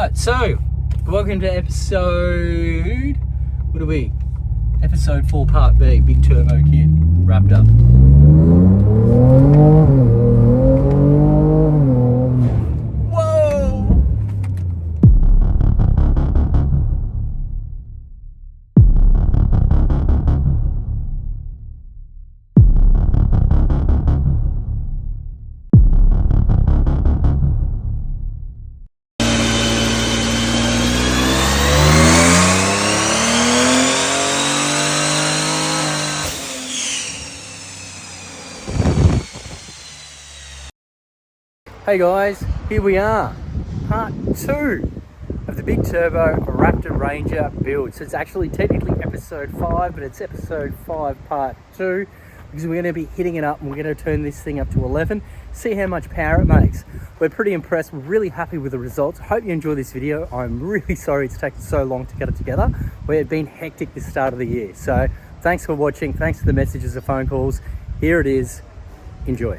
Alright, so welcome to episode, episode 4 part B, big turbo kit, Raptor. Hey guys, here we are, part 2 of the big turbo Raptor Ranger build. So it's actually technically episode 5, but it's episode 5 part 2 because we're going to be hitting it up and we're going to turn this thing up to 11, see how much power it makes. We're pretty impressed, we're really happy with the results. I hope you enjoy this video. I'm really sorry it's taken so long to get it together. We've been hectic this start of the year. So thanks for watching, thanks for the messages and phone calls. Here it is, enjoy.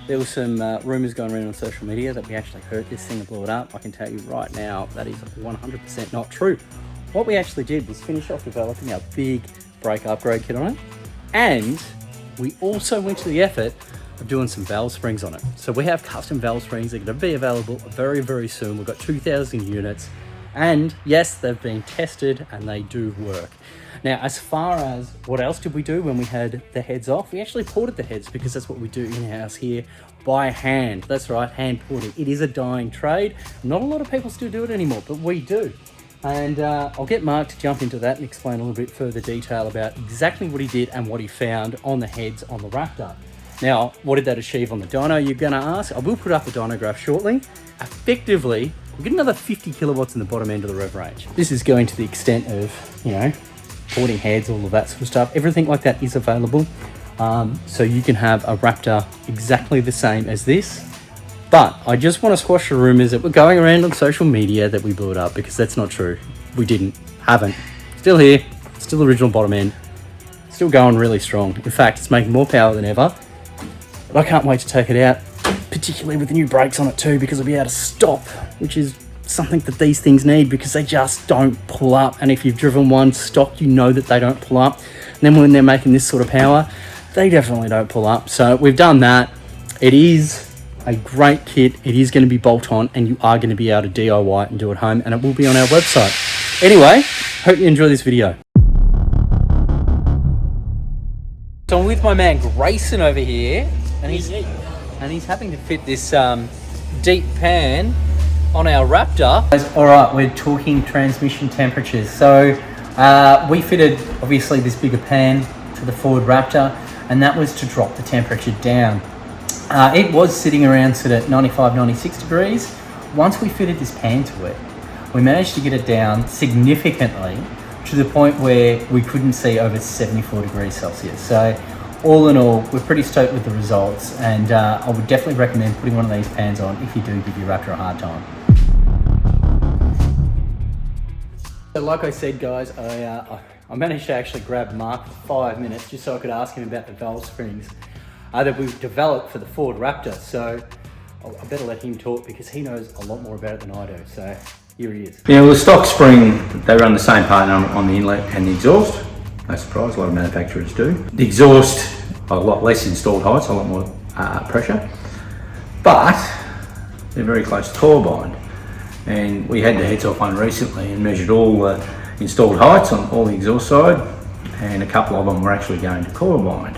There was some rumours going around on social media that we actually hurt this thing and blew it up. I can tell you right now that is 100% not true. What we actually did was finish off developing our big brake upgrade kit on it, and we also went to the effort of doing some valve springs on it. So we have custom valve springs. They're going to be available very, very soon. We've got 2,000 units, and yes, they've been tested and they do work. Now, as far as what else did we do when we had the heads off, we actually ported the heads because that's what we do in-house here by hand. That's right, hand porting. It is a dying trade. Not a lot of people still do it anymore, but we do. And I'll get Mark to jump into that and explain a little bit further detail about exactly what he did and what he found on the heads on the Raptor. Now, what did that achieve on the dyno, you're going to ask? I will put up a dyno graph shortly. Effectively, we'll get another 50 kilowatts in the bottom end of the rev range. This is going to the extent of, you know, porting heads, all of that sort of stuff. Everything like that is available. So you can have a Raptor exactly the same as this. But I just want to squash the rumors that we're going around on social media that we blew it up, because that's not true. We didn't, haven't. Still here, still original bottom end. Still going really strong. In fact, it's making more power than ever. But I can't wait to take it out, particularly with the new brakes on it too, because I'll be able to stop, which is something that these things need because they just don't pull up. And if you've driven one stock, you know that they don't pull up. And then when they're making this sort of power, they definitely don't pull up. So we've done that. It is a great kit. It is going to be bolt on, and you are going to be able to DIY it and do it home, and it will be on our website. Anyway, hope you enjoy this video. So I'm with my man Grayson over here, and he's having to fit this deep pan on our Raptor. All right, we're talking transmission temperatures. So we fitted obviously this bigger pan to the Ford Raptor, and that was to drop the temperature down. It was sitting around sort of 95, 96 degrees. Once we fitted this pan to it, we managed to get it down significantly to the point where we couldn't see over 74 degrees Celsius. So all in all, we're pretty stoked with the results, and I would definitely recommend putting one of these pans on if you do give your Raptor a hard time. So like I said, guys, I managed to actually grab Mark for 5 minutes just so I could ask him about the valve springs that we've developed for the Ford Raptor. So I better let him talk because he knows a lot more about it than I do. So here he is. Yeah, well, the stock spring, they run the same pattern on the inlet and the exhaust. No surprise, a lot of manufacturers do. The exhaust, a lot less installed heights, a lot more pressure, but they're very close to coil bind. And we had the heads off one recently and measured all the installed heights on all the exhaust side, and a couple of them were actually going to coil bind,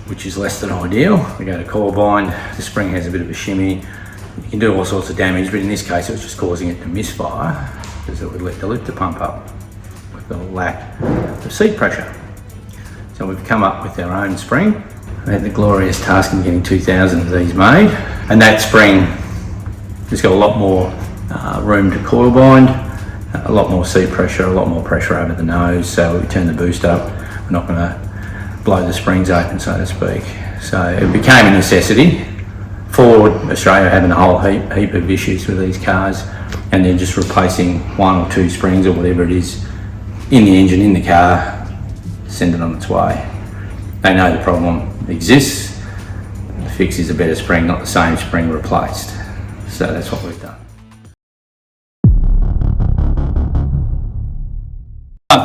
which is less than ideal. We go to coil bind, the spring has a bit of a shimmy, you can do all sorts of damage, but in this case it was just causing it to misfire because it would let the lifter pump up with the lack of seat pressure. So we've come up with our own spring. We had the glorious task of getting 2,000 of these made, and that spring has got a lot more room to coil bind, a lot more seat pressure, a lot more pressure over the nose. So we turn the boost up, we're not going to blow the springs open, so to speak. So it became a necessity. Ford Australia having a whole heap of issues with these cars and they're just replacing 1 or 2 springs or whatever it is in the engine, in the car, send it on its way. They know the problem exists. The fix is a better spring, not the same spring replaced. So that's what we've done.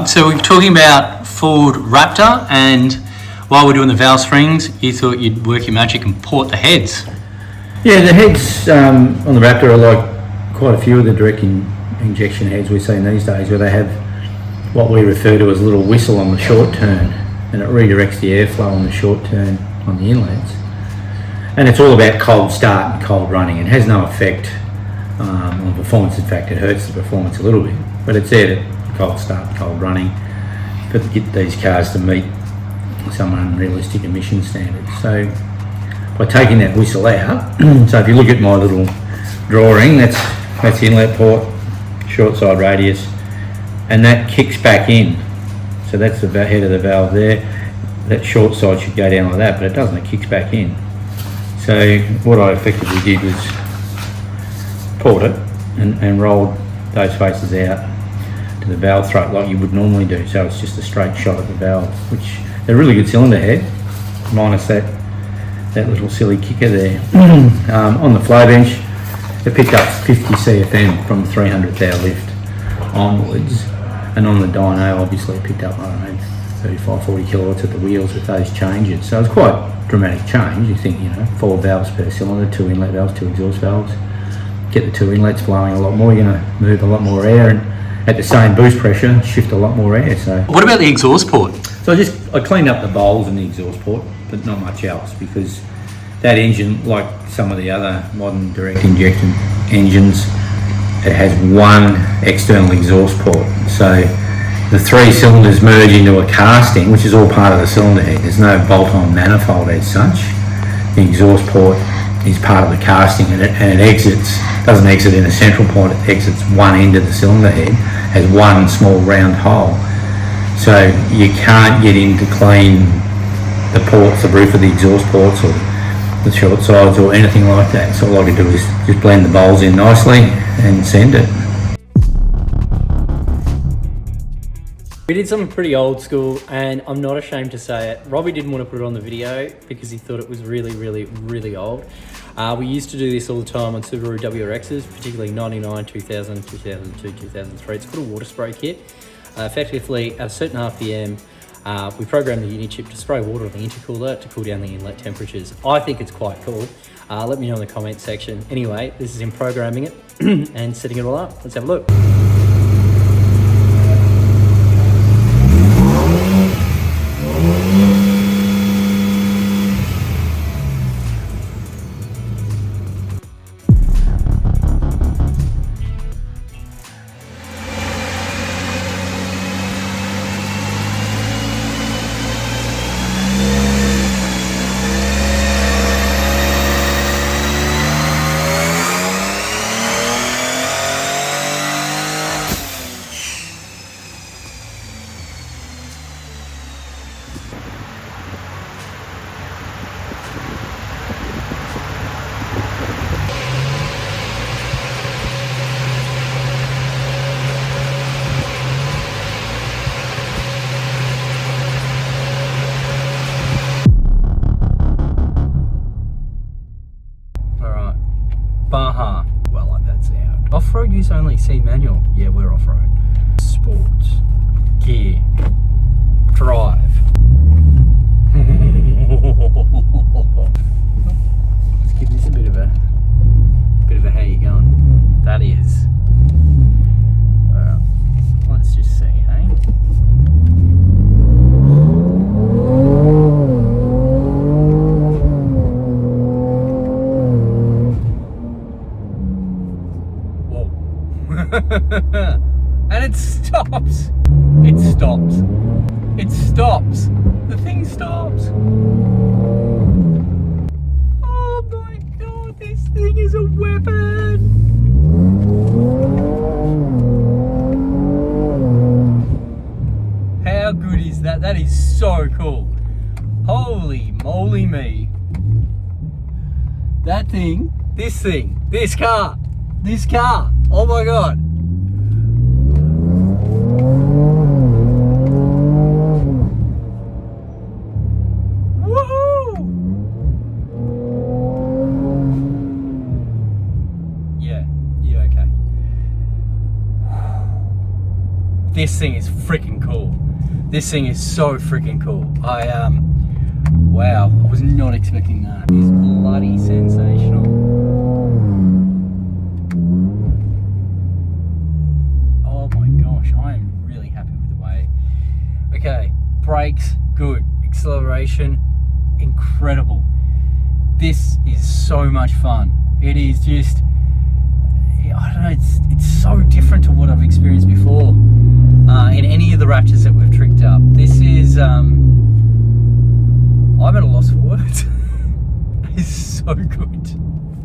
So we're talking about Ford Raptor, and while we're doing the valve springs, you thought you'd work your magic and port the heads. Yeah, the heads on the Raptor are like quite a few of the direct injection heads we're seeing these days, where they have what we refer to as a little whistle on the short turn, and it redirects the airflow on the short turn on the inlets. And it's all about cold start and cold running. It has no effect on performance. In fact, it hurts the performance a little bit, but it's there to cold start and cold running, but to get these cars to meet some unrealistic emission standards. So by taking that whistle out, so if you look at my little drawing, that's the inlet port, short side radius, and that kicks back in. So that's the head of the valve there. That short side should go down like that, but it doesn't, it kicks back in. So what I effectively did was port it and rolled those faces out to the valve throat like you would normally do. So it's just a straight shot at the valve, which they're a really good cylinder head, minus that little silly kicker there. On the flow bench, it picked up 50 CFM from 300 thou lift onwards, and on the dyno obviously it picked up, I don't know, 35, 40 kilowatts at the wheels with those changes. So it's quite a dramatic change. You think, 4 valves per cylinder, 2 inlet valves, 2 exhaust valves. Get the 2 inlets flowing a lot more, you're going to move a lot more air, and at the same boost pressure, shift a lot more air. So What about the exhaust port? So I cleaned up the bowls in the exhaust port, but not much else, because that engine, like some of the other modern direct injection engines, it has one external exhaust port. So the 3 cylinders merge into a casting, which is all part of the cylinder head. There's no bolt-on manifold as such. The exhaust port is part of the casting, and it doesn't exit in a central point, it exits one end of the cylinder head, has one small round hole. So you can't get in to clean the ports, the roof of the exhaust ports, or the short sides, or anything like that. So all I can do is just blend the bowls in nicely and send it. We did something pretty old school, and I'm not ashamed to say it. Robbie didn't want to put it on the video because he thought it was really, really, really old. We used to do this all the time on Subaru WRXs, particularly 99, 2000, 2002, 2003. It's called a water spray kit. Effectively, at a certain RPM, we programmed the unit chip to spray water on the intercooler to cool down the inlet temperatures. I think it's quite cool. Let me know in the comments section. Anyway, this is in programming it and setting it all up. Let's have a look. Baja. Well, like that sound. Off-road use only, C manual. Yeah, we're off-road. Sports. Gear. Drive. Let's give this a bit of a how you going. That is. Let's just see, hey? And it stops. It stops. It stops. The thing stops. Oh my god, this thing is a weapon. How good is that? That is so cool. Holy moly me. That thing, this car Oh my god. Woohoo! Yeah, okay. This thing is freaking cool. This thing is so freaking cool. Wow, I was not expecting that. It's bloody sensational. Oh my gosh, I am really happy with the way. Okay, brakes, good. Acceleration, incredible. This is so much fun. It is just, I don't know, it's so different to what I've experienced before in any of the Raptors that we've tricked up. This is, I'm at a loss for words. It's so good.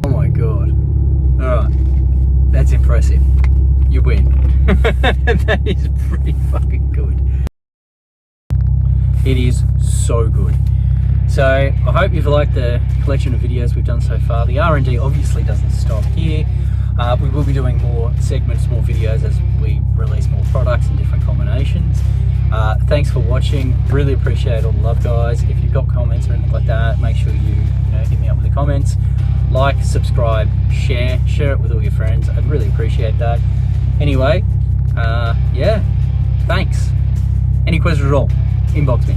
Oh my god. Alright, that's impressive. You win. That is pretty fucking good. It is so good. So I hope you've liked the collection of videos we've done so far. The R&D obviously doesn't stop here. We will be doing more segments, more videos as we release more products in different combinations. Thanks for watching. Really appreciate all the love, guys. If you've got comments or anything like that, make sure you hit me up with the comments. Like, subscribe, share it with all your friends. I'd really appreciate that. Anyway, yeah, thanks. Any questions at all, inbox me.